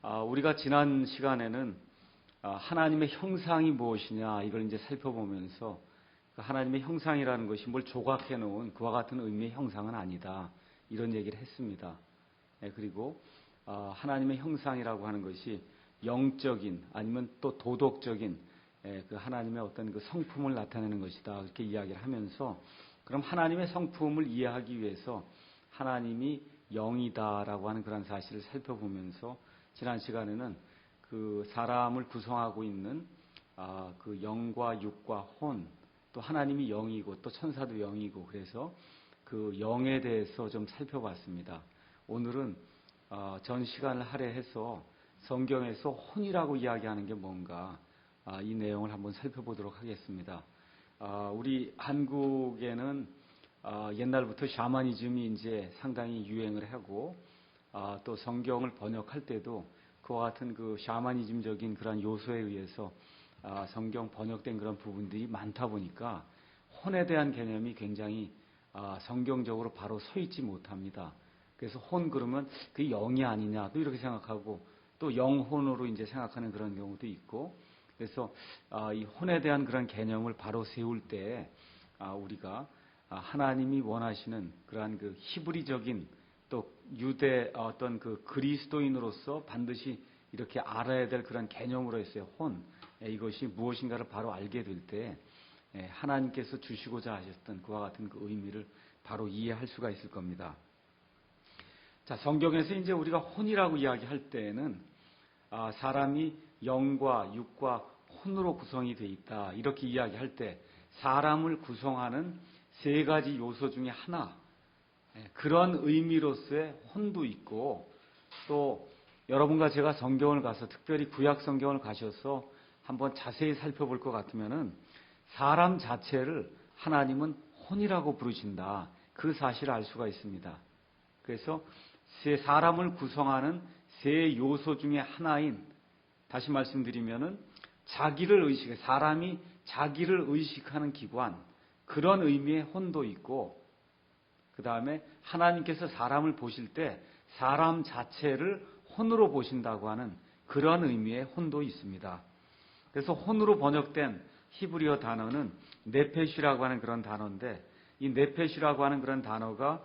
우리가 지난 시간에는 하나님의 형상이 무엇이냐 이걸 이제 살펴보면서 하나님의 형상이라는 것이 뭘 조각해 놓은 그와 같은 의미의 형상은 아니다. 이런 얘기를 했습니다. 그리고 하나님의 형상이라고 하는 것이 영적인 아니면 또 도덕적인 그 하나님의 어떤 그 성품을 나타내는 것이다. 이렇게 이야기를 하면서 그럼 하나님의 성품을 이해하기 위해서 하나님이 영이다라고 하는 그런 사실을 살펴보면서 지난 시간에는 그 사람을 구성하고 있는 그 영과 육과 혼, 또 하나님이 영이고 또 천사도 영이고 그래서 그 영에 대해서 좀 살펴봤습니다. 오늘은 전 시간을 할애해서 성경에서 혼이라고 이야기하는 게 뭔가 이 내용을 한번 살펴보도록 하겠습니다. 우리 한국에는 옛날부터 샤머니즘이 이제 상당히 유행을 하고 또 성경을 번역할 때도 그와 같은 그 샤머니즘적인 그런 요소에 의해서 성경 번역된 그런 부분들이 많다 보니까 혼에 대한 개념이 굉장히 성경적으로 바로 서 있지 못합니다. 그래서 혼 그러면 그 영이 아니냐 또 이렇게 생각하고 또 영혼으로 이제 생각하는 그런 경우도 있고 그래서 이 혼에 대한 그런 개념을 바로 세울 때 우리가 하나님이 원하시는 그러한 그 히브리적인 또 유대 어떤 그 그리스도인으로서 반드시 이렇게 알아야 될 그런 개념으로서의 혼 이것이 무엇인가를 바로 알게 될 때 하나님께서 주시고자 하셨던 그와 같은 그 의미를 바로 이해할 수가 있을 겁니다. 자, 성경에서 이제 우리가 혼이라고 이야기할 때에는 사람이 영과 육과 혼으로 구성이 되어 있다 이렇게 이야기할 때 사람을 구성하는 세 가지 요소 중에 하나 그런 의미로서의 혼도 있고 또 여러분과 제가 성경을 가서 특별히 구약 성경을 가셔서 한번 자세히 살펴볼 것 같으면은 사람 자체를 하나님은 혼이라고 부르신다. 그 사실을 알 수가 있습니다. 그래서 사람을 구성하는 세 요소 중에 하나인 다시 말씀드리면은 사람이 자기를 의식하는 기관 그런 의미의 혼도 있고 그 다음에 하나님께서 사람을 보실 때 사람 자체를 혼으로 보신다고 하는 그런 의미의 혼도 있습니다. 그래서 혼으로 번역된 히브리어 단어는 네페시라고 하는 그런 단어인데 이 네페시라고 하는 그런 단어가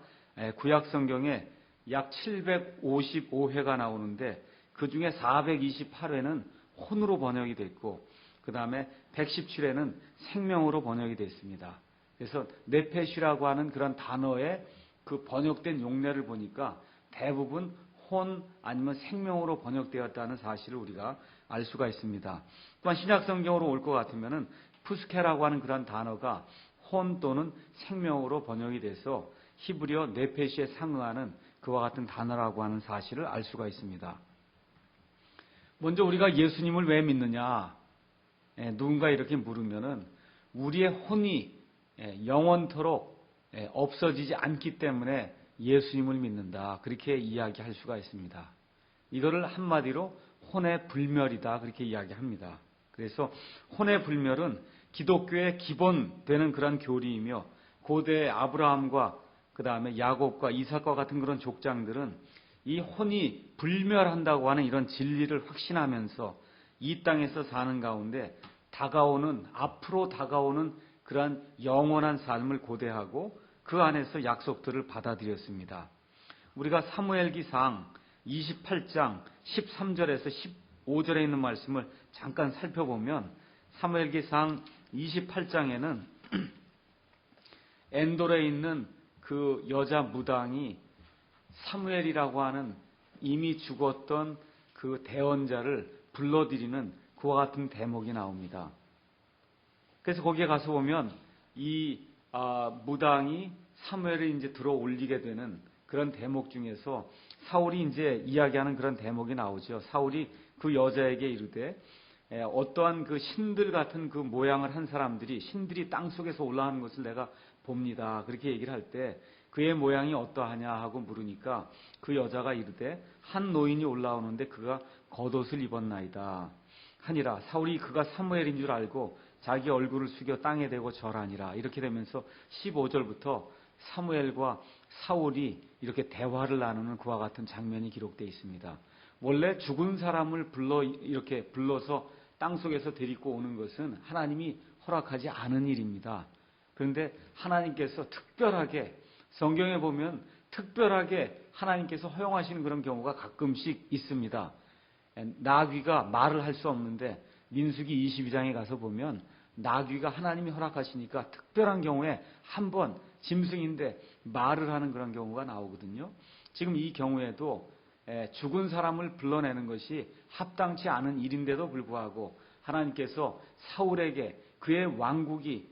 구약 성경에 약 755회가 나오는데 그 중에 428회는 혼으로 번역이 됐고 그 다음에 117회는 생명으로 번역이 됐습니다. 그래서 네페시라고 하는 그런 단어의 그 번역된 용례를 보니까 대부분 혼 아니면 생명으로 번역되었다는 사실을 우리가 알 수가 있습니다. 또한 신약 성경으로 올 것 같으면은 푸스케라고 하는 그런 단어가 혼 또는 생명으로 번역이 돼서 히브리어 네페시에 상응하는 그와 같은 단어라고 하는 사실을 알 수가 있습니다. 먼저 우리가 예수님을 왜 믿느냐? 누군가 이렇게 물으면은 우리의 혼이 영원토록 없어지지 않기 때문에 예수님을 믿는다. 그렇게 이야기할 수가 있습니다. 이거를 한마디로 혼의 불멸이다. 그렇게 이야기합니다. 그래서 혼의 불멸은 기독교의 기본 되는 그런 교리이며 고대 아브라함과 그 다음에 야곱과 이삭과 같은 그런 족장들은 이 혼이 불멸한다고 하는 이런 진리를 확신하면서 이 땅에서 사는 가운데 앞으로 다가오는 그러한 영원한 삶을 고대하고 그 안에서 약속들을 받아들였습니다. 우리가 사무엘기상 28장 13절에서 15절에 있는 말씀을 잠깐 살펴보면 사무엘기상 28장에는 엔돌에 있는 그 여자 무당이 사무엘이라고 하는 이미 죽었던 그 대언자를 불러들이는 그와 같은 대목이 나옵니다. 그래서 거기에 가서 보면 이 무당이 사무엘을 이제 들어 올리게 되는 그런 대목 중에서 사울이 이제 이야기하는 그런 대목이 나오죠. 사울이 그 여자에게 이르되 어떠한 그 신들 같은 그 모양을 한 신들이 땅 속에서 올라가는 것을 내가 봅니다. 그렇게 얘기를 할 때 그의 모양이 어떠하냐 하고 물으니까 그 여자가 이르되 한 노인이 올라오는데 그가 겉옷을 입었나이다 하니라. 사울이 그가 사무엘인 줄 알고 자기 얼굴을 숙여 땅에 대고 절하니라. 이렇게 되면서 15절부터 사무엘과 사울이 이렇게 대화를 나누는 그와 같은 장면이 기록되어 있습니다. 원래 죽은 사람을 이렇게 불러서 땅속에서 데리고 오는 것은 하나님이 허락하지 않은 일입니다. 그런데 하나님께서 특별하게, 성경에 보면 특별하게 하나님께서 허용하시는 그런 경우가 가끔씩 있습니다. 나귀가 말을 할 수 없는데 민수기 22장에 가서 보면 나귀가 하나님이 허락하시니까 특별한 경우에 한 번 짐승인데 말을 하는 그런 경우가 나오거든요. 지금 이 경우에도 죽은 사람을 불러내는 것이 합당치 않은 일인데도 불구하고 하나님께서 사울에게 그의 왕국이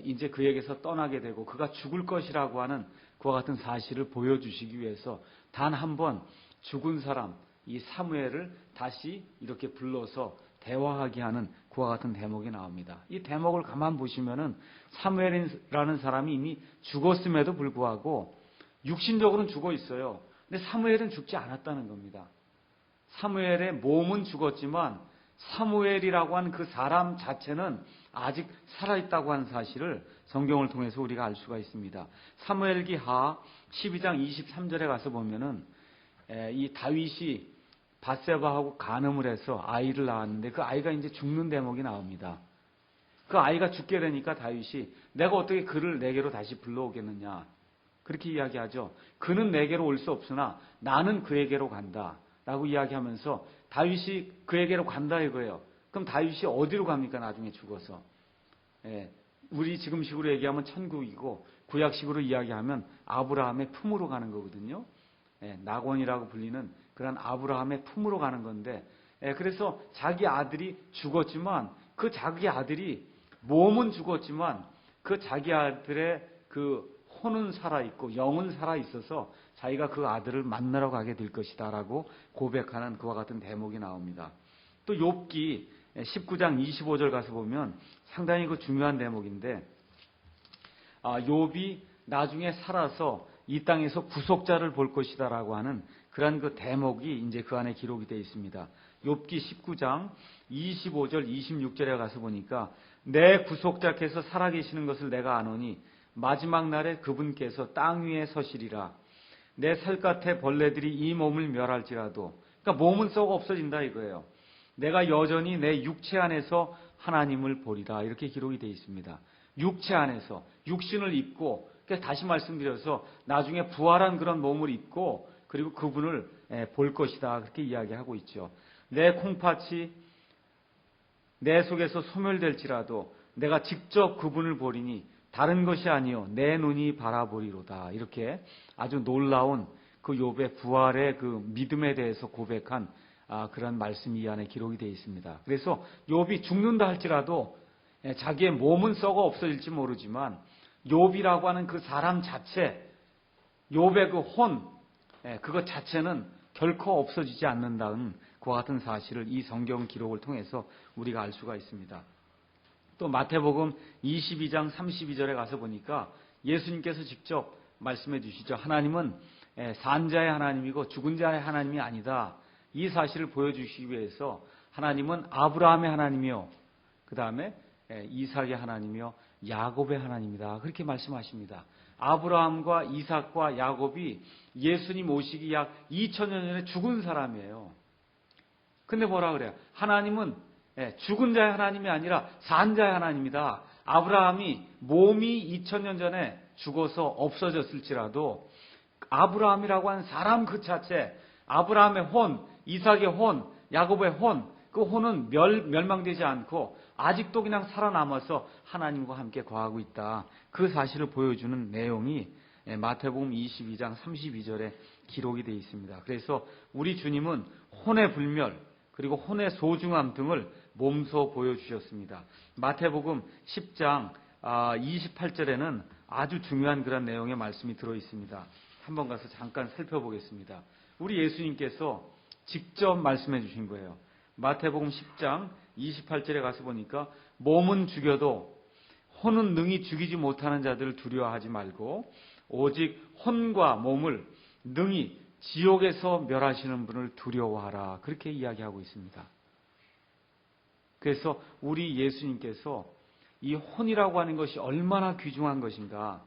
이제 그에게서 떠나게 되고 그가 죽을 것이라고 하는 그와 같은 사실을 보여주시기 위해서 단 한 번 죽은 사람 이 사무엘을 다시 이렇게 불러서 대화하게 하는 그와 같은 대목이 나옵니다. 이 대목을 가만 보시면은 사무엘이라는 사람이 이미 죽었음에도 불구하고 육신적으로는 죽어 있어요. 근데 사무엘은 죽지 않았다는 겁니다. 사무엘의 몸은 죽었지만 사무엘이라고 하는 그 사람 자체는 아직 살아있다고 하는 사실을 성경을 통해서 우리가 알 수가 있습니다. 사무엘기하 12장 23절에 가서 보면은 이 다윗이 밧세바하고 간음을 해서 아이를 낳았는데 그 아이가 이제 죽는 대목이 나옵니다. 그 아이가 죽게 되니까 다윗이 내가 어떻게 그를 내게로 다시 불러오겠느냐 그렇게 이야기하죠. 그는 내게로 올 수 없으나 나는 그에게로 간다 라고 이야기하면서 다윗이 그에게로 간다 이거예요. 그럼 다윗이 어디로 갑니까? 나중에 죽어서. 우리 지금식으로 얘기하면 천국이고 구약식으로 이야기하면 아브라함의 품으로 가는 거거든요. 낙원이라고 불리는 그런 아브라함의 품으로 가는 건데 그래서 자기 아들이 죽었지만 그 자기 아들이 몸은 죽었지만 그 자기 아들의 그 혼은 살아있고 영은 살아있어서 자기가 그 아들을 만나러 가게 될 것이다 라고 고백하는 그와 같은 대목이 나옵니다. 또 욥기 19장 25절 가서 보면 상당히 그 중요한 대목인데 욥이 나중에 살아서 이 땅에서 구속자를 볼 것이다 라고 하는 그런 그 대목이 이제 그 안에 기록이 되어 있습니다. 욥기 19장 25절 26절에 가서 보니까 내 구속자께서 살아계시는 것을 내가 아노니 마지막 날에 그분께서 땅 위에 서시리라. 내 살갗의 벌레들이 이 몸을 멸할지라도, 그러니까 몸은 썩어 없어진다 이거예요. 내가 여전히 내 육체 안에서 하나님을 보리라 이렇게 기록이 되어 있습니다. 육체 안에서 육신을 입고, 그러니까 다시 말씀드려서 나중에 부활한 그런 몸을 입고 그리고 그분을 볼 것이다 그렇게 이야기하고 있죠. 내 콩팥이 내 속에서 소멸될지라도 내가 직접 그분을 보리니 다른 것이 아니요 내 눈이 바라보리로다. 이렇게 아주 놀라운 그 욥의 부활의 그 믿음에 대해서 고백한 그런 말씀이 이 안에 기록이 되어 있습니다. 그래서 욥이 죽는다 할지라도 자기의 몸은 썩어 없어질지 모르지만 욥이라고 하는 그 사람 자체, 욥의 그 혼, 그것 자체는 결코 없어지지 않는다는 그와 같은 사실을 이 성경 기록을 통해서 우리가 알 수가 있습니다. 또 마태복음 22장 32절에 가서 보니까 예수님께서 직접 말씀해 주시죠. 하나님은 산자의 하나님이고 죽은 자의 하나님이 아니다. 이 사실을 보여주시기 위해서 하나님은 아브라함의 하나님이요, 그 다음에 이삭의 하나님이요, 야곱의 하나님이다. 그렇게 말씀하십니다. 아브라함과 이삭과 야곱이 예수님 오시기 약 2000년 전에 죽은 사람이에요. 근데 뭐라 그래요? 하나님은 죽은 자의 하나님이 아니라 산 자의 하나님이다. 아브라함이 몸이 2000년 전에 죽어서 없어졌을지라도 아브라함이라고 하는 사람 그 자체, 아브라함의 혼, 이삭의 혼, 야곱의 혼, 그 혼은 멸망되지 않고 아직도 그냥 살아남아서 하나님과 함께 거하고 있다. 그 사실을 보여주는 내용이 마태복음 22장 32절에 기록이 되어 있습니다. 그래서 우리 주님은 혼의 불멸 그리고 혼의 소중함 등을 몸소 보여주셨습니다. 마태복음 10장 28절에는 아주 중요한 그런 내용의 말씀이 들어있습니다. 한번 가서 잠깐 살펴보겠습니다. 우리 예수님께서 직접 말씀해 주신 거예요. 마태복음 10장 28절에 가서 보니까 몸은 죽여도 혼은 능히 죽이지 못하는 자들을 두려워하지 말고 오직 혼과 몸을 능히 지옥에서 멸하시는 분을 두려워하라. 그렇게 이야기하고 있습니다. 그래서 우리 예수님께서 이 혼이라고 하는 것이 얼마나 귀중한 것인가,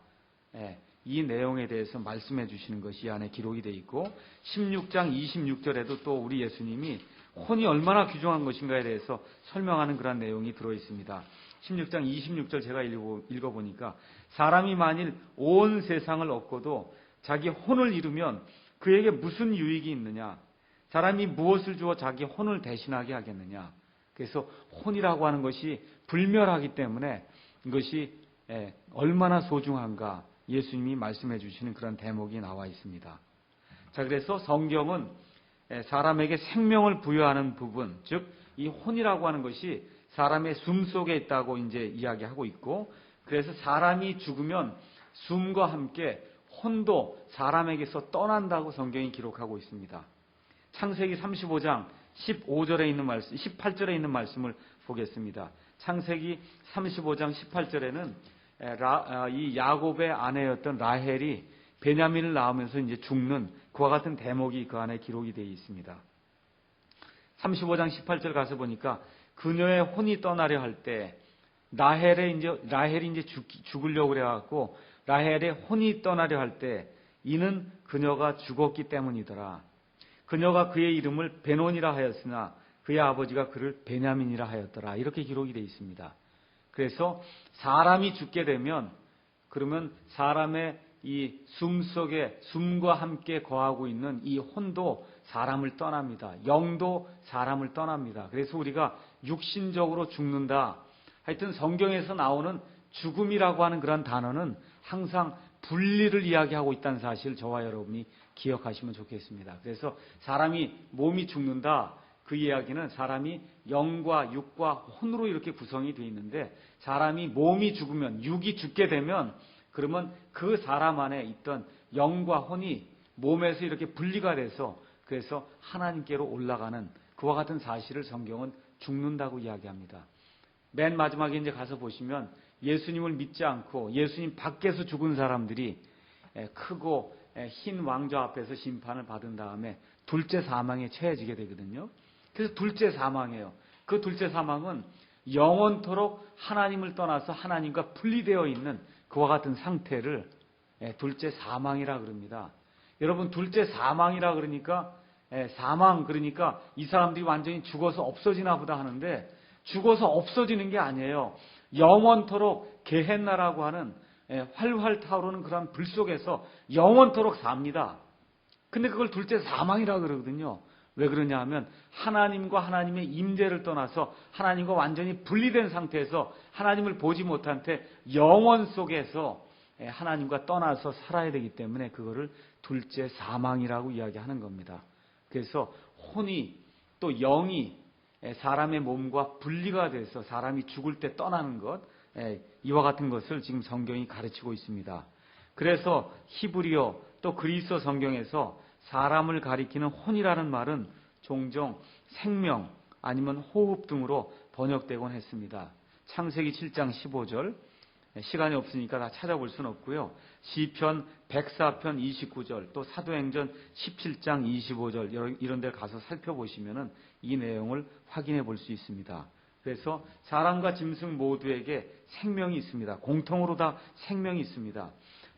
이 내용에 대해서 말씀해 주시는 것이 이 안에 기록이 되어 있고 16장 26절에도 또 우리 예수님이 혼이 얼마나 귀중한 것인가에 대해서 설명하는 그런 내용이 들어 있습니다. 16장 26절 제가 읽어보니까 사람이 만일 온 세상을 얻고도 자기 혼을 잃으면 그에게 무슨 유익이 있느냐? 사람이 무엇을 주어 자기 혼을 대신하게 하겠느냐? 그래서 혼이라고 하는 것이 불멸하기 때문에 이것이 얼마나 소중한가 예수님이 말씀해 주시는 그런 대목이 나와 있습니다. 자, 그래서 성경은 사람에게 생명을 부여하는 부분, 즉 이 혼이라고 하는 것이 사람의 숨 속에 있다고 이제 이야기하고 있고, 그래서 사람이 죽으면 숨과 함께 혼도 사람에게서 떠난다고 성경이 기록하고 있습니다. 창세기 35장 15절에 있는 말씀, 18절에 있는 말씀을 보겠습니다. 창세기 35장 18절에는 이 야곱의 아내였던 라헬이 베냐민을 낳으면서 이제 죽는 그와 같은 대목이 그 안에 기록이 되어 있습니다. 35장 18절 가서 보니까 그녀의 혼이 떠나려 할 때 라헬이 이제 죽으려고 그래갖고 라헬의 혼이 떠나려 할 때 이는 그녀가 죽었기 때문이더라. 그녀가 그의 이름을 베논이라 하였으나 그의 아버지가 그를 베냐민이라 하였더라. 이렇게 기록이 되어 있습니다. 그래서 사람이 죽게 되면 그러면 사람의 이 숨 속에 숨과 함께 거하고 있는 이 혼도 사람을 떠납니다. 영도 사람을 떠납니다. 그래서 우리가 육신적으로 죽는다. 하여튼 성경에서 나오는 죽음이라고 하는 그런 단어는 항상 분리를 이야기하고 있다는 사실 저와 여러분이 기억하시면 좋겠습니다. 그래서 사람이 몸이 죽는다. 그 이야기는 사람이 영과 육과 혼으로 이렇게 구성이 되어 있는데 사람이 몸이 죽으면 육이 죽게 되면 그러면 그 사람 안에 있던 영과 혼이 몸에서 이렇게 분리가 돼서 그래서 하나님께로 올라가는 그와 같은 사실을 성경은 죽는다고 이야기합니다. 맨 마지막에 이제 가서 보시면 예수님을 믿지 않고 예수님 밖에서 죽은 사람들이 크고 흰 왕좌 앞에서 심판을 받은 다음에 둘째 사망에 처해지게 되거든요. 그래서 둘째 사망이에요. 그 둘째 사망은 영원토록 하나님을 떠나서 하나님과 분리되어 있는 그와 같은 상태를 둘째 사망이라 그럽니다. 여러분 둘째 사망이라 그러니까 사망 그러니까 이 사람들이 완전히 죽어서 없어지나 보다 하는데 죽어서 없어지는 게 아니에요. 영원토록 게헨나라고 하는 활활 타오르는 그런 불 속에서 영원토록 삽니다. 근데 그걸 둘째 사망이라 그러거든요. 왜 그러냐 하면 하나님과 하나님의 임재를 떠나서 하나님과 완전히 분리된 상태에서 하나님을 보지 못한 채 영원 속에서 하나님과 떠나서 살아야 되기 때문에 그거를 둘째 사망이라고 이야기하는 겁니다. 그래서 혼이 또 영이 사람의 몸과 분리가 돼서 사람이 죽을 때 떠나는 것, 이와 같은 것을 지금 성경이 가르치고 있습니다. 그래서 히브리어 또 그리스어 성경에서 사람을 가리키는 혼이라는 말은 종종 생명 아니면 호흡 등으로 번역되곤 했습니다. 창세기 7장 15절, 시간이 없으니까 다 찾아볼 수는 없고요. 시편 104편 29절, 또 사도행전 17장 25절 이런 데 가서 살펴보시면은 이 내용을 확인해 볼 수 있습니다. 그래서 사람과 짐승 모두에게 생명이 있습니다. 공통으로 다 생명이 있습니다.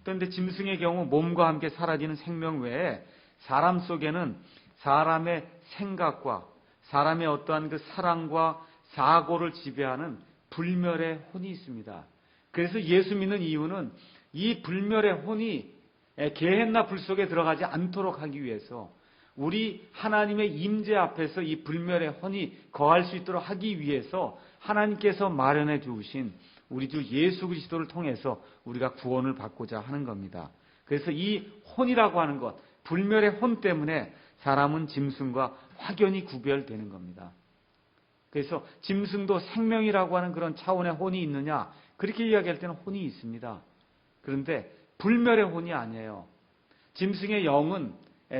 그런데 짐승의 경우 몸과 함께 사라지는 생명 외에 사람 속에는 사람의 생각과 사람의 어떠한 그 사랑과 사고를 지배하는 불멸의 혼이 있습니다. 그래서 예수 믿는 이유는 이 불멸의 혼이 게헨나 불 속에 들어가지 않도록 하기 위해서 우리 하나님의 임재 앞에서 이 불멸의 혼이 거할 수 있도록 하기 위해서 하나님께서 마련해 주신 우리 주 예수 그리스도를 통해서 우리가 구원을 받고자 하는 겁니다. 그래서 이 혼이라고 하는 것, 불멸의 혼 때문에 사람은 짐승과 확연히 구별되는 겁니다. 그래서 짐승도 생명이라고 하는 그런 차원의 혼이 있느냐? 그렇게 이야기할 때는 혼이 있습니다. 그런데 불멸의 혼이 아니에요. 짐승의 영은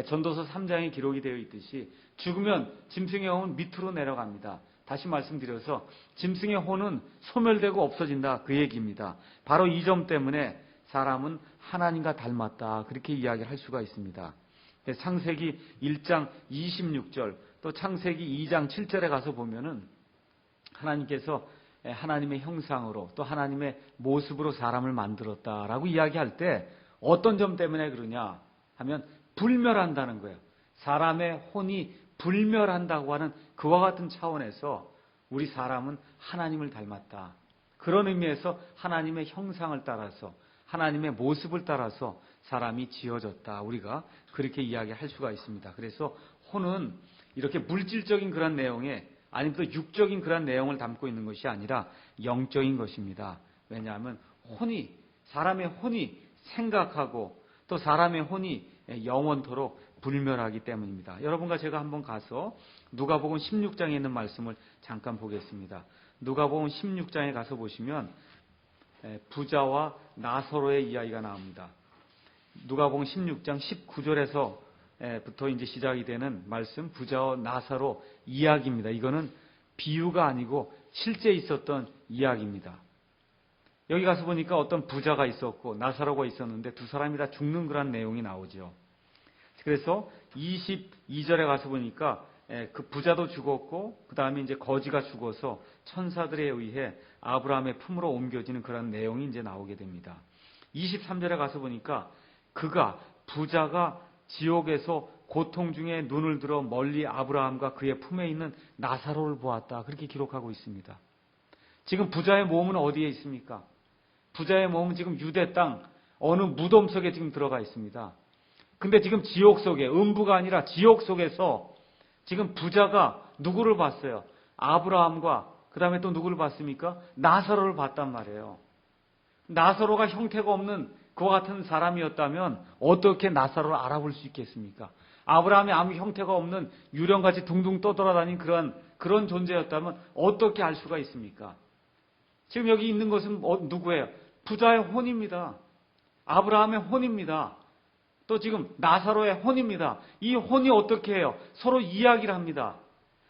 전도서 3장에 기록이 되어 있듯이 죽으면 짐승의 영은 밑으로 내려갑니다. 다시 말씀드려서 짐승의 혼은 소멸되고 없어진다 그 얘기입니다. 바로 이 점 때문에 사람은 하나님과 닮았다 그렇게 이야기를 할 수가 있습니다. 창세기 1장 26절 또 창세기 2장 7절에 가서 보면은 하나님께서 하나님의 형상으로 또 하나님의 모습으로 사람을 만들었다라고 이야기할 때 어떤 점 때문에 그러냐 하면 불멸한다는 거예요. 사람의 혼이 불멸한다고 하는 그와 같은 차원에서 우리 사람은 하나님을 닮았다. 그런 의미에서 하나님의 형상을 따라서 하나님의 모습을 따라서 사람이 지어졌다. 우리가 그렇게 이야기할 수가 있습니다. 그래서 혼은 이렇게 물질적인 그런 내용에 아니면 또 육적인 그런 내용을 담고 있는 것이 아니라 영적인 것입니다. 왜냐하면 사람의 혼이 생각하고 또 사람의 혼이 영원토록 불멸하기 때문입니다. 여러분과 제가 한번 가서 누가복음 16장에 있는 말씀을 잠깐 보겠습니다. 누가복음 16장에 가서 보시면 부자와 나사로의 이야기가 나옵니다. 누가복음 16장 19절에서부터 이제 시작이 되는 말씀, 부자와 나사로 이야기입니다. 이거는 비유가 아니고 실제 있었던 이야기입니다. 여기 가서 보니까 어떤 부자가 있었고 나사로가 있었는데 두 사람이 다 죽는 그런 내용이 나오죠. 그래서 22절에 가서 보니까 그 부자도 죽었고 그 다음에 이제 거지가 죽어서 천사들에 의해 아브라함의 품으로 옮겨지는 그런 내용이 이제 나오게 됩니다. 23절에 가서 보니까 부자가 지옥에서 고통 중에 눈을 들어 멀리 아브라함과 그의 품에 있는 나사로를 보았다. 그렇게 기록하고 있습니다. 지금 부자의 몸은 어디에 있습니까? 부자의 몸은 지금 유대 땅 어느 무덤 속에 지금 들어가 있습니다. 근데 지금 지옥 속에, 음부가 아니라 지옥 속에서 지금 부자가 누구를 봤어요? 아브라함과 그 다음에 또 누구를 봤습니까? 나사로를 봤단 말이에요. 나사로가 형태가 없는 그와 같은 사람이었다면 어떻게 나사로를 알아볼 수 있겠습니까? 아브라함이 아무 형태가 없는 유령같이 둥둥 떠돌아다닌 그런 존재였다면 어떻게 알 수가 있습니까? 지금 여기 있는 것은 누구예요? 부자의 혼입니다. 아브라함의 혼입니다. 또 지금 나사로의 혼입니다. 이 혼이 어떻게 해요? 서로 이야기를 합니다.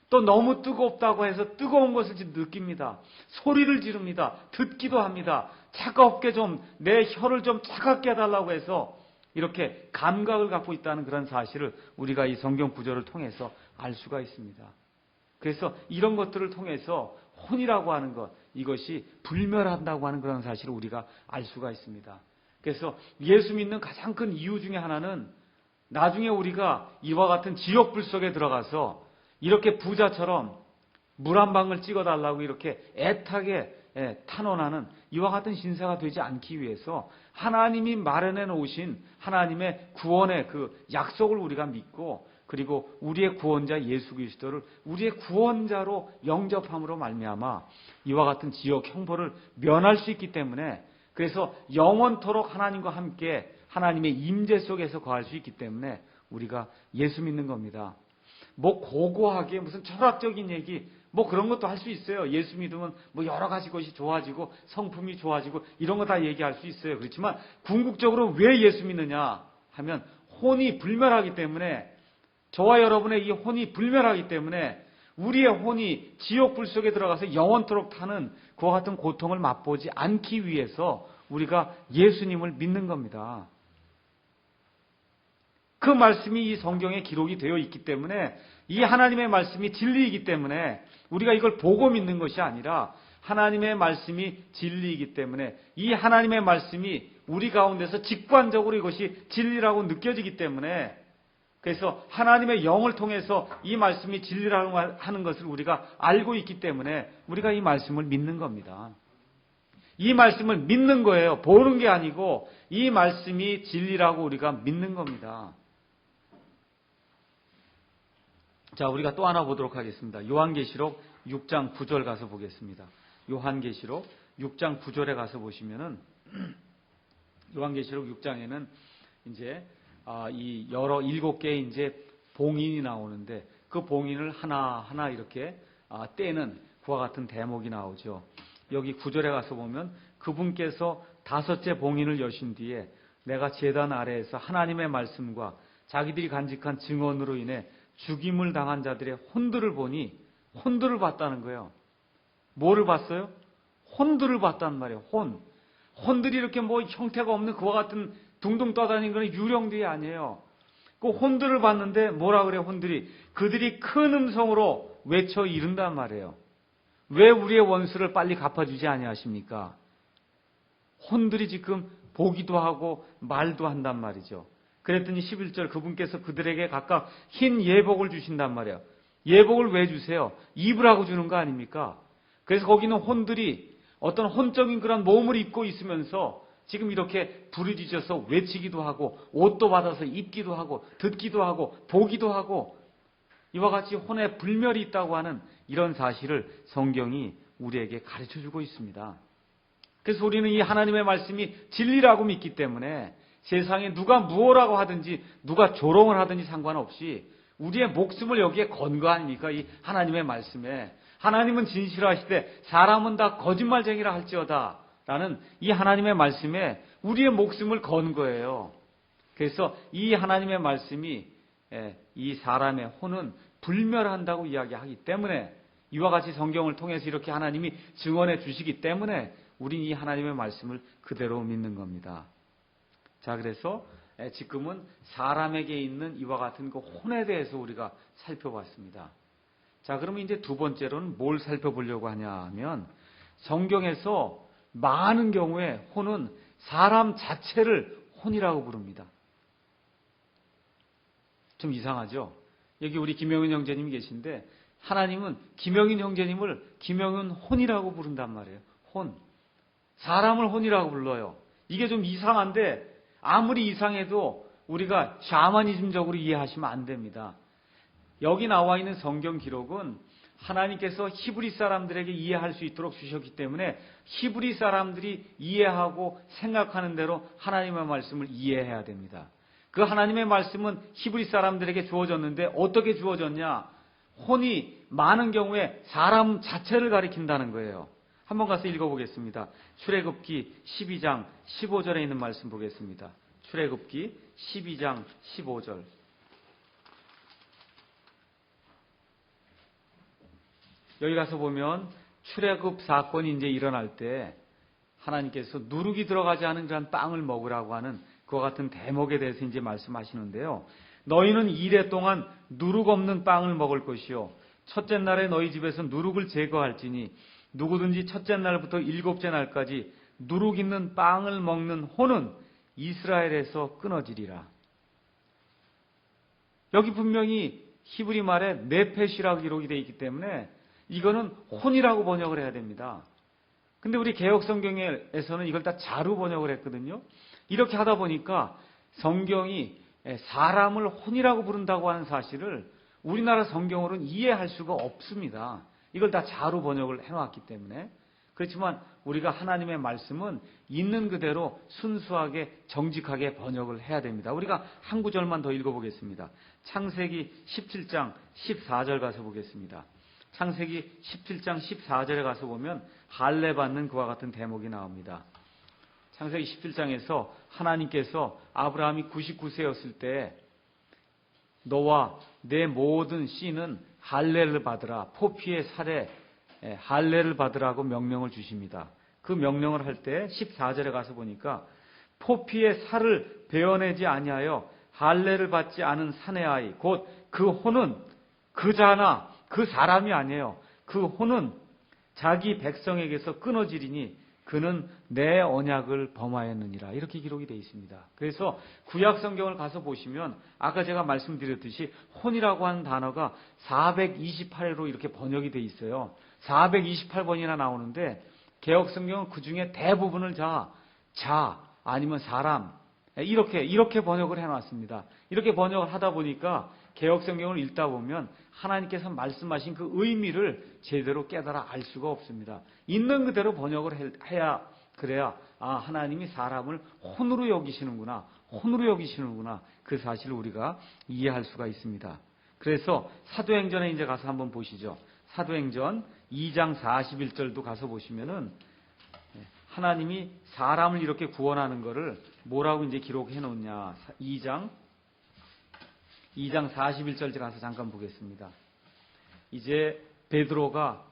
또 너무 뜨겁다고 해서 뜨거운 것을 느낍니다. 소리를 지릅니다. 듣기도 합니다. 차갑게 내 혀를 좀 차갑게 해달라고 해서 이렇게 감각을 갖고 있다는 그런 사실을 우리가 이 성경 구절을 통해서 알 수가 있습니다. 그래서 이런 것들을 통해서 혼이라고 하는 것, 이것이 불멸한다고 하는 그런 사실을 우리가 알 수가 있습니다. 그래서 예수 믿는 가장 큰 이유 중에 하나는 나중에 우리가 이와 같은 지옥불 속에 들어가서 이렇게 부자처럼 물 한 방울 찍어달라고 이렇게 애타게 탄원하는 이와 같은 신사가 되지 않기 위해서 하나님이 마련해 놓으신 하나님의 구원의 그 약속을 우리가 믿고 그리고 우리의 구원자 예수 그리스도를 우리의 구원자로 영접함으로 말미암아 이와 같은 지옥 형벌을 면할 수 있기 때문에 그래서 영원토록 하나님과 함께 하나님의 임재 속에서 거할 수 있기 때문에 우리가 예수 믿는 겁니다. 고고하게 무슨 철학적인 얘기 그런 것도 할 수 있어요. 예수 믿으면 여러 가지 것이 좋아지고 성품이 좋아지고 이런 거 다 얘기할 수 있어요. 그렇지만 궁극적으로 왜 예수 믿느냐 하면 혼이 불멸하기 때문에 저와 여러분의 이 혼이 불멸하기 때문에 우리의 혼이 지옥불 속에 들어가서 영원토록 타는 그와 같은 고통을 맛보지 않기 위해서 우리가 예수님을 믿는 겁니다. 그 말씀이 이 성경에 기록이 되어 있기 때문에 이 하나님의 말씀이 진리이기 때문에 우리가 이걸 보고 믿는 것이 아니라 하나님의 말씀이 진리이기 때문에 이 하나님의 말씀이 우리 가운데서 직관적으로 이것이 진리라고 느껴지기 때문에 그래서 하나님의 영을 통해서 이 말씀이 진리라고 하는 것을 우리가 알고 있기 때문에 우리가 이 말씀을 믿는 겁니다. 이 말씀을 믿는 거예요. 보는 게 아니고 이 말씀이 진리라고 우리가 믿는 겁니다. 자, 우리가 또 하나 보도록 하겠습니다. 요한계시록 6장 9절 가서 보겠습니다. 요한계시록 6장 9절에 가서 보시면은 요한계시록 6장에는 이제 이 여러 7개의 이제 봉인이 나오는데 그 봉인을 하나하나 이렇게 떼는 그와 같은 대목이 나오죠. 여기 9절에 가서 보면 그분께서 5째 봉인을 여신 뒤에 내가 제단 아래에서 하나님의 말씀과 자기들이 간직한 증언으로 인해 죽임을 당한 자들의 혼들을 보니 혼들을 봤다는 거예요. 뭐를 봤어요? 혼들을 봤단 말이에요. 혼들이 이렇게 형태가 없는 그와 같은 둥둥 떠다니는 그런 유령들이 아니에요. 그 혼들을 봤는데 뭐라 그래요? 혼들이 그들이 큰 음성으로 외쳐 이른단 말이에요. 왜 우리의 원수를 빨리 갚아주지 아니하십니까? 혼들이 지금 보기도 하고 말도 한단 말이죠. 그랬더니 11절 그분께서 그들에게 각각 흰 예복을 주신단 말이에요. 예복을 왜 주세요? 입으라고 주는 거 아닙니까? 그래서 거기는 혼들이 어떤 혼적인 그런 몸을 입고 있으면서 지금 이렇게 부르짖어서 외치기도 하고 옷도 받아서 입기도 하고 듣기도 하고 보기도 하고 이와 같이 혼에 불멸이 있다고 하는 이런 사실을 성경이 우리에게 가르쳐주고 있습니다. 그래서 우리는 이 하나님의 말씀이 진리라고 믿기 때문에 세상에 누가 무엇라고 하든지 누가 조롱을 하든지 상관없이 우리의 목숨을 여기에 건 거 아닙니까? 이 하나님의 말씀에. 하나님은 진실하시되 사람은 다 거짓말쟁이라 할지어다 라는 이 하나님의 말씀에 우리의 목숨을 건 거예요. 그래서 이 하나님의 말씀이 이 사람의 혼은 불멸한다고 이야기하기 때문에 이와 같이 성경을 통해서 이렇게 하나님이 증언해 주시기 때문에 우린 이 하나님의 말씀을 그대로 믿는 겁니다. 자, 그래서 지금은 사람에게 있는 이와 같은 그 혼에 대해서 우리가 살펴봤습니다. 자, 그러면 이제 두 번째로는 뭘 살펴보려고 하냐 하면 성경에서 많은 경우에 혼은 사람 자체를 혼이라고 부릅니다. 좀 이상하죠? 여기 우리 김영윤 형제님이 계신데 하나님은 김영윤 형제님을 김영윤 혼이라고 부른단 말이에요. 혼. 사람을 혼이라고 불러요. 이게 좀 이상한데 아무리 이상해도 우리가 샤머니즘적으로 이해하시면 안 됩니다. 여기 나와 있는 성경 기록은 하나님께서 히브리 사람들에게 이해할 수 있도록 주셨기 때문에 히브리 사람들이 이해하고 생각하는 대로 하나님의 말씀을 이해해야 됩니다. 그 하나님의 말씀은 히브리 사람들에게 주어졌는데 어떻게 주어졌냐? 혼이 많은 경우에 사람 자체를 가리킨다는 거예요. 한번 가서 읽어보겠습니다. 출애굽기 12장 15절에 있는 말씀 보겠습니다. 출애굽기 12장 15절. 여기 가서 보면 출애굽 사건이 이제 일어날 때 하나님께서 누룩이 들어가지 않은 그런 빵을 먹으라고 하는 그와 같은 대목에 대해서 이제 말씀하시는데요. 너희는 이래 동안 누룩 없는 빵을 먹을 것이요. 첫째 날에 너희 집에서 누룩을 제거할지니 누구든지 첫째 날부터 일곱째 날까지 누룩 있는 빵을 먹는 혼은 이스라엘에서 끊어지리라. 여기 분명히 히브리 말에 네펫이라고 기록이 되어 있기 때문에 이거는 혼이라고 번역을 해야 됩니다. 근데 우리 개혁성경에서는 이걸 다 자루 번역을 했거든요. 이렇게 하다 보니까 성경이 사람을 혼이라고 부른다고 하는 사실을 우리나라 성경으로는 이해할 수가 없습니다. 이걸 다 자루 번역을 해놨기 때문에. 그렇지만 우리가 하나님의 말씀은 있는 그대로 순수하게 정직하게 번역을 해야 됩니다. 우리가 한 구절만 더 읽어보겠습니다. 창세기 17장 14절 가서 보겠습니다. 창세기 17장 14절에 가서 보면 할례 받는 그와 같은 대목이 나옵니다. 창세기 17장에서 하나님께서 아브라함이 99세였을 때 너와 내 모든 씨는 할례를 받으라. 포피의 살에 할례를 받으라고 명령을 주십니다. 그 명령을 할 때 14절에 가서 보니까 포피의 살을 베어내지 아니하여 할례를 받지 않은 사내 아이 곧 그 혼은 그 자나 그 사람이 아니에요. 그 혼은 자기 백성에게서 끊어지리니 그는 내 언약을 범하였느니라. 이렇게 기록이 되어 있습니다. 그래서 구약 성경을 가서 보시면 아까 제가 말씀드렸듯이 혼이라고 하는 단어가 428회로 이렇게 번역이 되어 있어요. 428번이나 나오는데 개혁 성경은 그 중에 대부분을 자 아니면 사람 이렇게 번역을 해놨습니다. 이렇게 번역을 하다 보니까 개혁 성경을 읽다 보면 하나님께서 말씀하신 그 의미를 제대로 깨달아 알 수가 없습니다. 있는 그대로 번역을 해야 그래야 하나님이 사람을 혼으로 여기시는구나. 혼으로 여기시는구나. 그 사실을 우리가 이해할 수가 있습니다. 그래서 사도행전에 이제 가서 한번 보시죠. 사도행전 2장 41절도 가서 보시면은 하나님이 사람을 이렇게 구원하는 것을 뭐라고 이제 기록해 놓냐. 2장 41절 가서 잠깐 보겠습니다. 이제 베드로가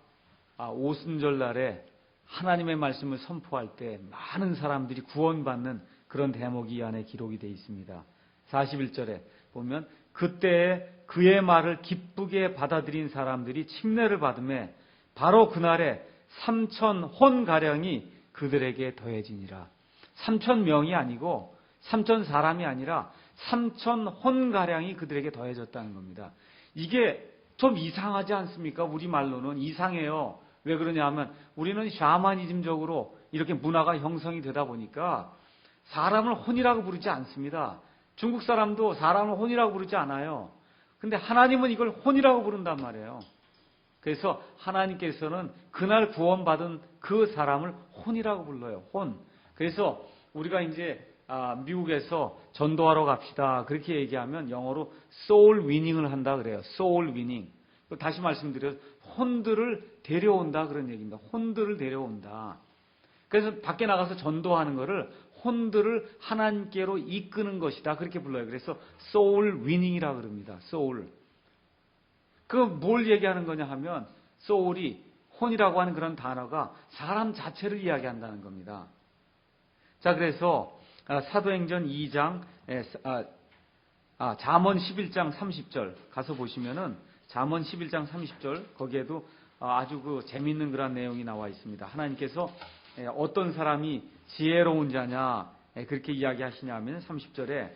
오순절 날에 하나님의 말씀을 선포할 때 많은 사람들이 구원받는 그런 대목이 이 안에 기록이 되어 있습니다. 41절에 보면 그때 그의 말을 기쁘게 받아들인 사람들이 침례를 받음에 바로 그날에 3,000혼가량이 그들에게 더해지니라. 3천 명이 아니고 3천 사람이 아니라 3천 혼가량이 그들에게 더해졌다는 겁니다. 이게 좀 이상하지 않습니까? 우리말로는 이상해요. 왜 그러냐 하면 우리는 샤머니즘적으로 이렇게 문화가 형성이 되다 보니까 사람을 혼이라고 부르지 않습니다. 중국 사람도 사람을 혼이라고 부르지 않아요. 근데 하나님은 이걸 혼이라고 부른단 말이에요. 그래서 하나님께서는 그날 구원받은 그 사람을 혼이라고 불러요. 혼. 그래서 우리가 이제 미국에서 전도하러 갑시다 그렇게 얘기하면 영어로 soul winning을 한다 그래요. soul winning. 다시 말씀드려요. 혼들을 데려온다 그런 얘기입니다. 혼들을 데려온다. 그래서 밖에 나가서 전도하는 거를 혼들을 하나님께로 이끄는 것이다 그렇게 불러요. 그래서 soul winning이라고 그럽니다. soul. 그 뭘 얘기하는 거냐 하면 soul이 혼이라고 하는 그런 단어가 사람 자체를 이야기한다는 겁니다. 자, 그래서 사도행전 2장 잠언 11장 30절 가서 보시면은 잠언 11장 30절 거기에도 아주 그 재미있는 그런 내용이 나와 있습니다. 하나님께서 어떤 사람이 지혜로운 자냐 그렇게 이야기하시냐면 30절에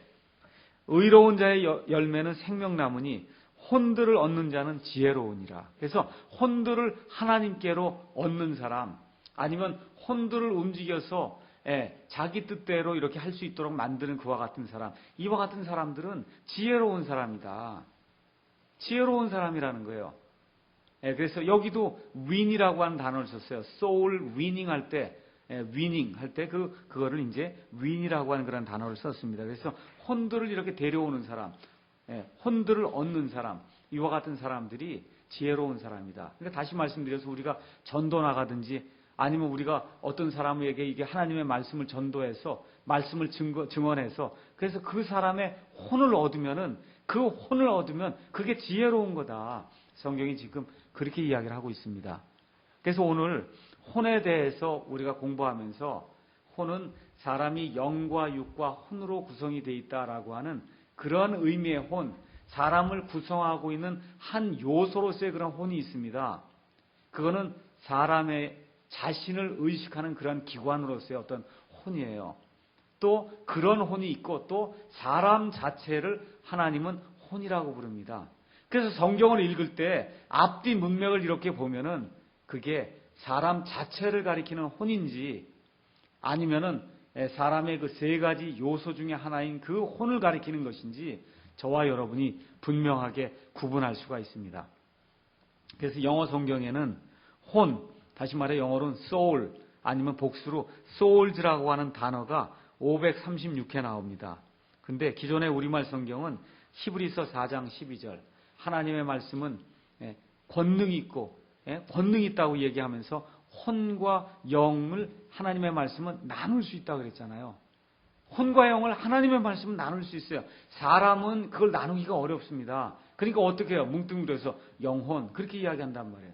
의로운 자의 열매는 생명나무니 혼들을 얻는 자는 지혜로우니라. 그래서 혼들을 하나님께로 얻는 사람 아니면 혼들을 움직여서 자기 뜻대로 이렇게 할 수 있도록 만드는 그와 같은 사람, 이와 같은 사람들은 지혜로운 사람이다. 지혜로운 사람이라는 거예요. 그래서 여기도 win이라고 하는 단어를 썼어요. soul winning 할 때, winning 할 때 그거를 이제 win이라고 하는 그런 단어를 썼습니다. 그래서 혼들을 이렇게 데려오는 사람, 혼들을 얻는 사람, 이와 같은 사람들이 지혜로운 사람이다. 그러니까 다시 말씀드려서 우리가 전도 나가든지 아니면 우리가 어떤 사람에게 이게 하나님의 말씀을 전도해서 말씀을 증언해서 그래서 그 사람의 혼을 얻으면은 그 혼을 얻으면 그게 지혜로운 거다. 성경이 지금 그렇게 이야기를 하고 있습니다. 그래서 오늘 혼에 대해서 우리가 공부하면서 혼은 사람이 영과 육과 혼으로 구성이 되어 있다라고 하는 그런 의미의 혼, 사람을 구성하고 있는 한 요소로서의 그런 혼이 있습니다. 그거는 사람의 자신을 의식하는 그런 기관으로서의 어떤 혼이에요. 또 그런 혼이 있고 또 사람 자체를 하나님은 혼이라고 부릅니다. 그래서 성경을 읽을 때 앞뒤 문맥을 이렇게 보면은 그게 사람 자체를 가리키는 혼인지 아니면은 사람의 그 세 가지 요소 중에 하나인 그 혼을 가리키는 것인지 저와 여러분이 분명하게 구분할 수가 있습니다. 그래서 영어 성경에는 혼, 다시 말해 영어로는 soul 아니면 복수로 souls라고 하는 단어가 536회 나옵니다. 근데 기존의 우리말 성경은 히브리서 4장 12절 하나님의 말씀은 권능이 있고 권능이 있다고 얘기하면서 혼과 영을 하나님의 말씀은 나눌 수 있다고 그랬잖아요. 혼과 영을 하나님의 말씀은 나눌 수 있어요. 사람은 그걸 나누기가 어렵습니다. 그러니까 어떻게 해요? 뭉뚱그려서 영혼 그렇게 이야기한단 말이에요.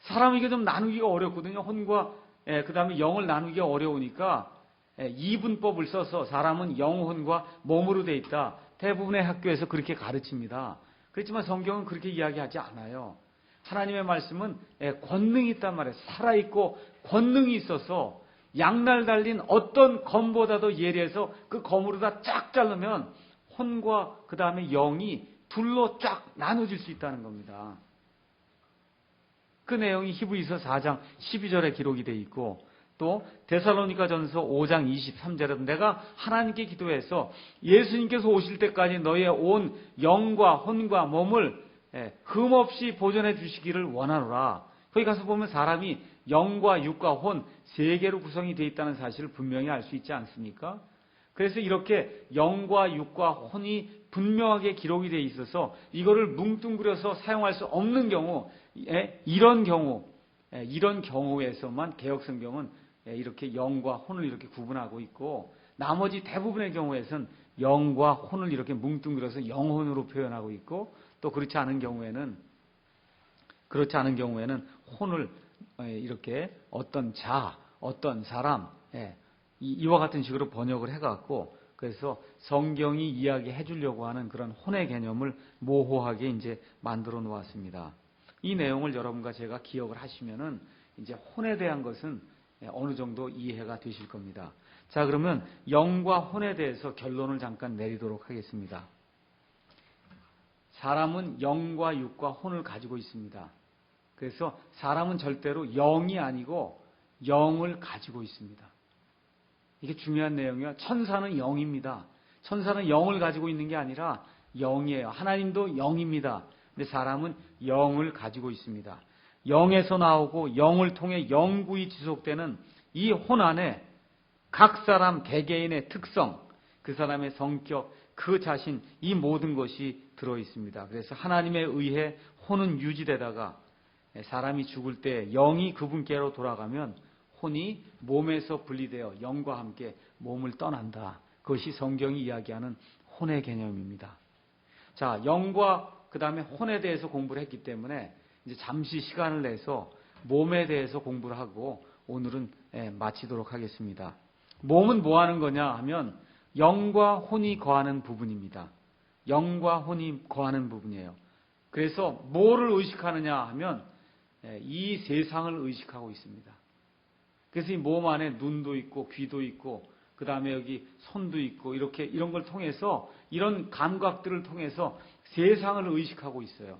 사람은 이게 좀 나누기가 어렵거든요. 혼과 그 다음에 영을 나누기가 어려우니까 이분법을 써서 사람은 영혼과 몸으로 돼 있다. 대부분의 학교에서 그렇게 가르칩니다. 그렇지만 성경은 그렇게 이야기하지 않아요. 하나님의 말씀은 권능이 있단 말이에요. 살아있고 권능이 있어서 양날 달린 어떤 검보다도 예리해서 그 검으로 다 쫙 자르면 혼과 그 다음에 영이 둘로 쫙 나눠질 수 있다는 겁니다. 그 내용이 히브리서 4장 12절에 기록이 되어 있고 또 데살로니가전서 5장 23절에 내가 하나님께 기도해서 예수님께서 오실 때까지 너의 온 영과 혼과 몸을 흠없이 보존해 주시기를 원하노라. 거기 가서 보면 사람이 영과 육과 혼 세 개로 구성이 되어 있다는 사실을 분명히 알 수 있지 않습니까? 그래서 이렇게 영과 육과 혼이 분명하게 기록이 되어 있어서 이거를 뭉뚱그려서 사용할 수 없는 경우 이런 경우에서만 개역성경은 이렇게 영과 혼을 이렇게 구분하고 있고 나머지 대부분의 경우에선 영과 혼을 이렇게 뭉뚱그려서 영혼으로 표현하고 있고 또 그렇지 않은 경우에는 혼을 이렇게 어떤 자, 어떤 사람 이와 같은 식으로 번역을 해갖고 그래서 성경이 이야기해 주려고 하는 그런 혼의 개념을 모호하게 이제 만들어 놓았습니다. 이 내용을 여러분과 제가 기억을 하시면은 이제 혼에 대한 것은 어느 정도 이해가 되실 겁니다. 자, 그러면 영과 혼에 대해서 결론을 잠깐 내리도록 하겠습니다. 사람은 영과 육과 혼을 가지고 있습니다. 그래서 사람은 절대로 영이 아니고 영을 가지고 있습니다. 이게 중요한 내용이에요. 천사는 영입니다. 천사는 영을 가지고 있는 게 아니라 영이에요. 하나님도 영입니다. 근데 사람은 영을 가지고 있습니다. 영에서 나오고 영을 통해 영구히 지속되는 이 혼 안에 각 사람 개개인의 특성, 그 사람의 성격, 그 자신, 이 모든 것이 들어 있습니다. 그래서 하나님에 의해 혼은 유지되다가 사람이 죽을 때 영이 그분께로 돌아가면 혼이 몸에서 분리되어 영과 함께 몸을 떠난다. 그것이 성경이 이야기하는 혼의 개념입니다. 자, 영과 그 다음에 혼에 대해서 공부를 했기 때문에 이제 잠시 시간을 내서 몸에 대해서 공부를 하고 오늘은 마치도록 하겠습니다. 몸은 뭐 하는 거냐 하면 영과 혼이 거하는 부분입니다. 영과 혼이 거하는 부분이에요. 그래서 뭐를 의식하느냐 하면 이 세상을 의식하고 있습니다. 그래서 이 몸 안에 눈도 있고 귀도 있고 그 다음에 여기 손도 있고 이렇게 이런 걸 통해서 이런 감각들을 통해서 세상을 의식하고 있어요.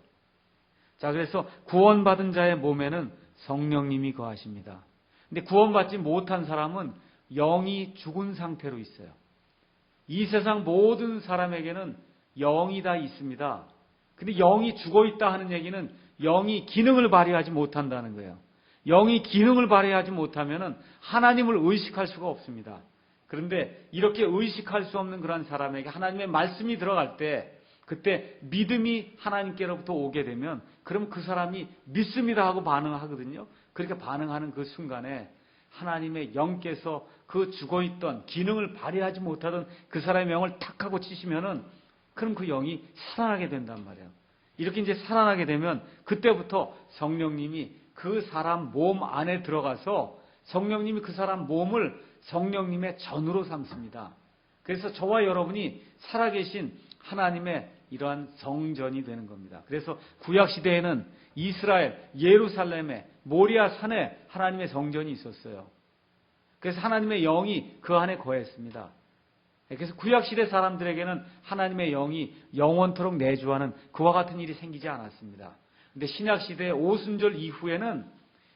자, 그래서 구원받은 자의 몸에는 성령님이 거하십니다. 근데 구원받지 못한 사람은 영이 죽은 상태로 있어요. 이 세상 모든 사람에게는 영이 다 있습니다. 근데 영이 죽어 있다 하는 얘기는 영이 기능을 발휘하지 못한다는 거예요. 영이 기능을 발휘하지 못하면 하나님을 의식할 수가 없습니다. 그런데 이렇게 의식할 수 없는 그런 사람에게 하나님의 말씀이 들어갈 때 그때 믿음이 하나님께로부터 오게 되면 그럼 그 사람이 믿습니다 하고 반응하거든요. 그렇게 반응하는 그 순간에 하나님의 영께서 그 죽어있던 기능을 발휘하지 못하던 그 사람의 영을 탁 하고 치시면은 그럼 그 영이 살아나게 된단 말이에요. 이렇게 이제 살아나게 되면 그때부터 성령님이 그 사람 몸 안에 들어가서 성령님이 그 사람 몸을 성령님의 전으로 삼습니다. 그래서 저와 여러분이 살아계신 하나님의 이러한 성전이 되는 겁니다. 그래서 구약시대에는 이스라엘 예루살렘에 모리아 산에 하나님의 성전이 있었어요. 그래서 하나님의 영이 그 안에 거했습니다. 그래서 구약시대 사람들에게는 하나님의 영이 영원토록 내주하는 그와 같은 일이 생기지 않았습니다. 그런데 신약시대의 오순절 이후에는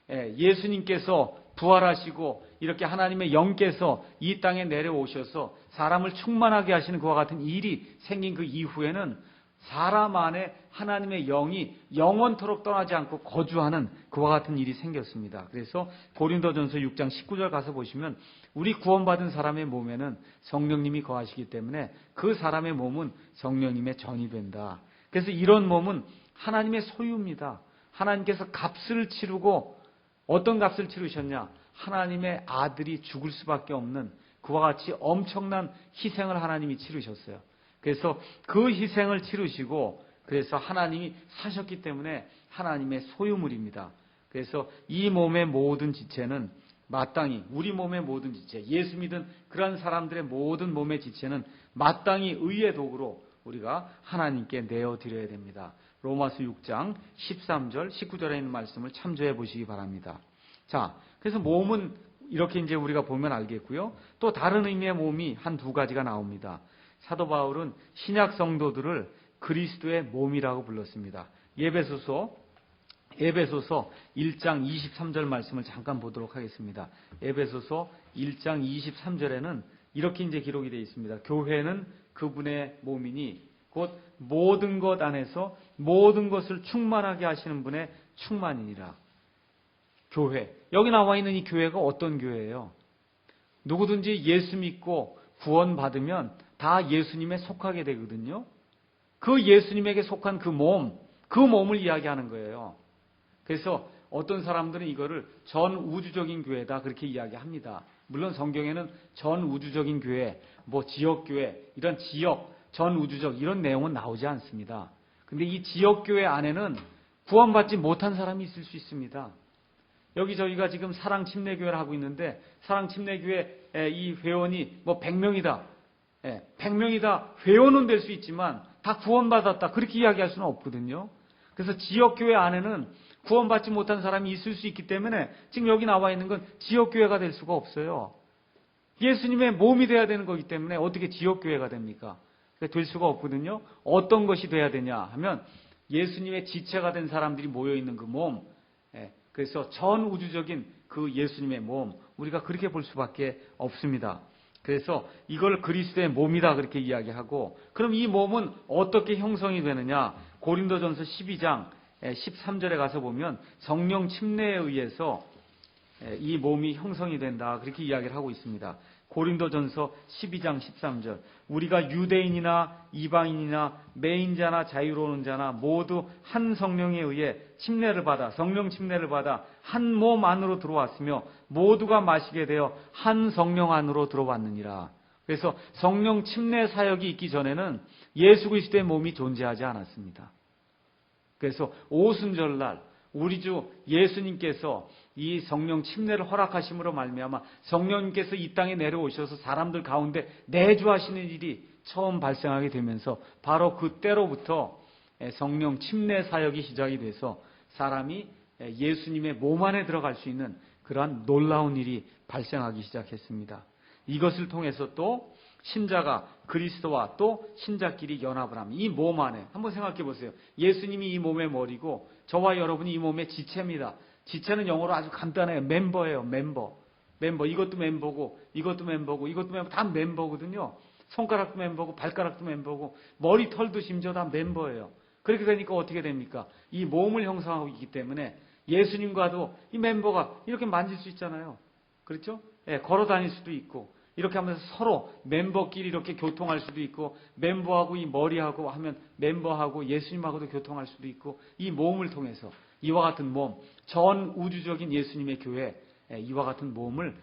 예수님께서 부활하시고 이렇게 하나님의 영께서 이 땅에 내려오셔서 사람을 충만하게 하시는 그와 같은 일이 생긴 그 이후에는 사람 안에 하나님의 영이 영원토록 떠나지 않고 거주하는 그와 같은 일이 생겼습니다. 그래서 고린도전서 6장 19절 가서 보시면 우리 구원받은 사람의 몸에는 성령님이 거하시기 때문에 그 사람의 몸은 성령님의 전이 된다. 그래서 이런 몸은 하나님의 소유입니다. 하나님께서 값을 치르고 어떤 값을 치르셨냐? 하나님의 아들이 죽을 수밖에 없는 그와 같이 엄청난 희생을 하나님이 치르셨어요. 그래서 그 희생을 치르시고 그래서 하나님이 사셨기 때문에 하나님의 소유물입니다. 그래서 이 몸의 모든 지체는 마땅히 우리 몸의 모든 지체, 예수 믿은 그런 사람들의 모든 몸의 지체는 마땅히 의의 도구로 우리가 하나님께 내어드려야 됩니다. 로마서 6장 13절, 19절에 있는 말씀을 참조해 보시기 바랍니다. 자, 그래서 몸은 이렇게 이제 우리가 보면 알겠고요. 또 다른 의미의 몸이 한 두 가지가 나옵니다. 사도 바울은 신약 성도들을 그리스도의 몸이라고 불렀습니다. 에베소서 1장 23절 말씀을 잠깐 보도록 하겠습니다. 에베소서 1장 23절에는 이렇게 이제 기록이 되어 있습니다. 교회는 그분의 몸이니 곧 모든 것 안에서 모든 것을 충만하게 하시는 분의 충만이니라. 교회. 여기 나와 있는 이 교회가 어떤 교회예요? 누구든지 예수 믿고 구원받으면 다 예수님에 속하게 되거든요. 그 예수님에게 속한 그 몸을 이야기하는 거예요. 그래서 어떤 사람들은 이거를 전 우주적인 교회다 그렇게 이야기합니다. 물론 성경에는 전 우주적인 교회, 지역교회, 이런 지역, 전 우주적 이런 내용은 나오지 않습니다. 근데 이 지역교회 안에는 구원받지 못한 사람이 있을 수 있습니다. 여기 저희가 지금 사랑침례교회를 하고 있는데 사랑침례교회 이 회원이 100명이다. 100명이 다 회원은 될 수 있지만 다 구원받았다. 그렇게 이야기할 수는 없거든요. 그래서 지역교회 안에는 구원받지 못한 사람이 있을 수 있기 때문에 지금 여기 나와 있는 건 지역교회가 될 수가 없어요. 예수님의 몸이 돼야 되는 거기 때문에 어떻게 지역교회가 됩니까? 될 수가 없거든요. 어떤 것이 돼야 되냐 하면 예수님의 지체가 된 사람들이 모여있는 그 몸, 그래서 전 우주적인 그 예수님의 몸, 우리가 그렇게 볼 수밖에 없습니다. 그래서 이걸 그리스도의 몸이다 그렇게 이야기하고, 그럼 이 몸은 어떻게 형성이 되느냐? 고린도전서 12장 13절에 가서 보면 성령 침례에 의해서 이 몸이 형성이 된다 그렇게 이야기를 하고 있습니다. 고린도전서 12장 13절, 우리가 유대인이나 이방인이나 매인자나 자유로운 자나 모두 한 성령에 의해 침례를 받아, 성령 침례를 받아 한 몸 안으로 들어왔으며 모두가 마시게 되어 한 성령 안으로 들어왔느니라. 그래서 성령 침례 사역이 있기 전에는 예수 그리스도의 몸이 존재하지 않았습니다. 그래서 오순절날 우리 주 예수님께서 이 성령 침례를 허락하심으로 말미암아 성령님께서 이 땅에 내려오셔서 사람들 가운데 내주하시는 일이 처음 발생하게 되면서 바로 그때로부터 성령 침례 사역이 시작이 돼서 사람이 예수님의 몸 안에 들어갈 수 있는 그러한 놀라운 일이 발생하기 시작했습니다. 이것을 통해서 또 신자가 그리스도와 또 신자끼리 연합을 합니다. 이 몸 안에 한번 생각해 보세요. 예수님이 이 몸의 머리고 저와 여러분이 이 몸의 지체입니다. 지체는 영어로 아주 간단해요. 멤버예요. 멤버. 이것도 멤버고 이것도 멤버고 이것도 멤버, 다 멤버거든요. 손가락도 멤버고 발가락도 멤버고 머리털도 심지어 다 멤버예요. 그렇게 되니까 어떻게 됩니까? 이 몸을 형성하고 있기 때문에 예수님과도 이 멤버가 이렇게 만질 수 있잖아요. 그렇죠? 걸어 다닐 수도 있고 이렇게 하면서 서로 멤버끼리 이렇게 교통할 수도 있고, 멤버하고 이 머리하고 하면 멤버하고 예수님하고도 교통할 수도 있고, 이 몸을 통해서 이와 같은 몸, 전 우주적인 예수님의 교회, 이와 같은 몸을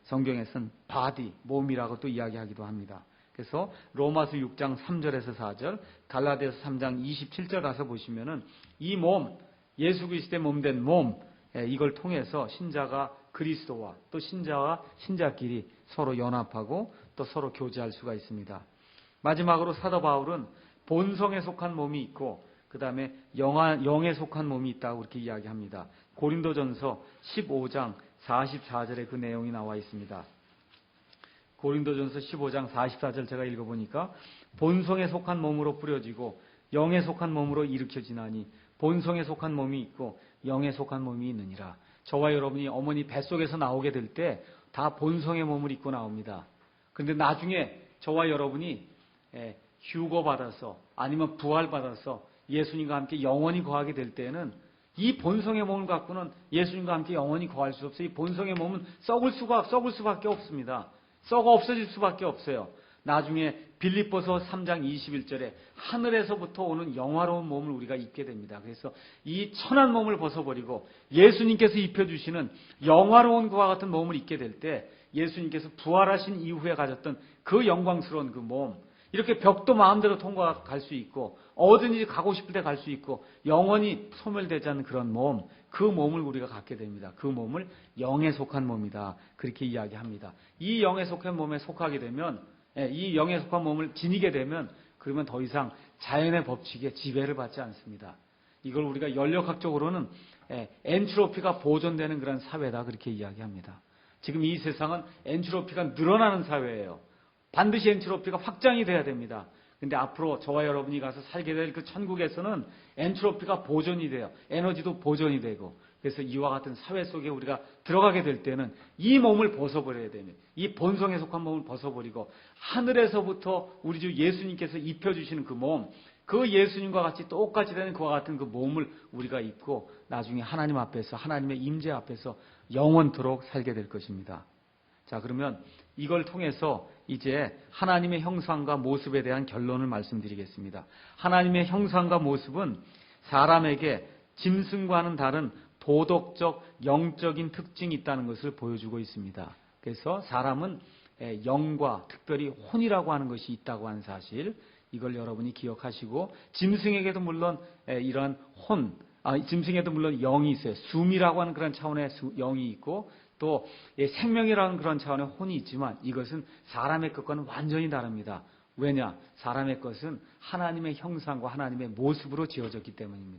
성경에서는 바디, 몸이라고 또 이야기하기도 합니다. 그래서 로마서 6장 3절에서 4절, 갈라디아서 3장 27절 가서 보시면은 이 몸, 예수 그리스도의 몸 된 몸, 이걸 통해서 신자가 그리스도와 또 신자와 신자끼리 서로 연합하고 또 서로 교제할 수가 있습니다. 마지막으로 사도 바울은 본성에 속한 몸이 있고 그 다음에 영에 속한 몸이 있다고 그렇게 이야기합니다. 고린도전서 15장 44절에 그 내용이 나와 있습니다. 고린도전서 15장 44절 제가 읽어보니까 본성에 속한 몸으로 뿌려지고 영에 속한 몸으로 일으켜지나니 본성에 속한 몸이 있고 영에 속한 몸이 있느니라. 저와 여러분이 어머니 뱃속에서 나오게 될 때 다 본성의 몸을 입고 나옵니다. 그런데 나중에 저와 여러분이 휴거받아서 아니면 부활받아서 예수님과 함께 영원히 거하게 될 때는 이 본성의 몸을 갖고는 예수님과 함께 영원히 거할 수 없어요. 이 본성의 몸은 썩을 수밖에 없습니다. 썩어 없어질 수밖에 없어요. 나중에 빌립보서 3장 21절에 하늘에서부터 오는 영화로운 몸을 우리가 입게 됩니다. 그래서 이 천한 몸을 벗어버리고 예수님께서 입혀주시는 영화로운 그와 같은 몸을 입게 될 때 예수님께서 부활하신 이후에 가졌던 그 영광스러운 그 몸, 이렇게 벽도 마음대로 통과할 수 있고 어디든지 가고 싶을 때 갈 수 있고 영원히 소멸되지 않는 그런 몸, 그 몸을 우리가 갖게 됩니다. 그 몸을 영에 속한 몸이다. 그렇게 이야기합니다. 이 영에 속한 몸에 속하게 되면, 이 영에 속한 몸을 지니게 되면 그러면 더 이상 자연의 법칙에 지배를 받지 않습니다. 이걸 우리가 연력학적으로는 엔트로피가 보존되는 그런 사회다 그렇게 이야기합니다. 지금 이 세상은 엔트로피가 늘어나는 사회예요. 반드시 엔트로피가 확장이 돼야 됩니다. 근데 앞으로 저와 여러분이 가서 살게 될 그 천국에서는 엔트로피가 보존이 돼요. 에너지도 보존이 되고. 그래서 이와 같은 사회 속에 우리가 들어가게 될 때는 이 몸을 벗어버려야 되는, 이 본성에 속한 몸을 벗어버리고 하늘에서부터 우리 주 예수님께서 입혀주시는 그 몸, 그 예수님과 같이 똑같이 되는 그와 같은 그 몸을 우리가 입고 나중에 하나님 앞에서, 하나님의 임재 앞에서 영원토록 살게 될 것입니다. 자, 그러면 이걸 통해서 이제 하나님의 형상과 모습에 대한 결론을 말씀드리겠습니다. 하나님의 형상과 모습은 사람에게 짐승과는 다른 도덕적, 영적인 특징이 있다는 것을 보여주고 있습니다. 그래서 사람은 영과 특별히 혼이라고 하는 것이 있다고 하는 사실, 이걸 여러분이 기억하시고, 짐승에게도 물론 이러한 짐승에도 물론 영이 있어요. 숨이라고 하는 그런 차원의 영이 있고, 또 생명이라는 그런 차원의 혼이 있지만 이것은 사람의 것과는 완전히 다릅니다. 왜냐? 사람의 것은 하나님의 형상과 하나님의 모습으로 지어졌기 때문입니다.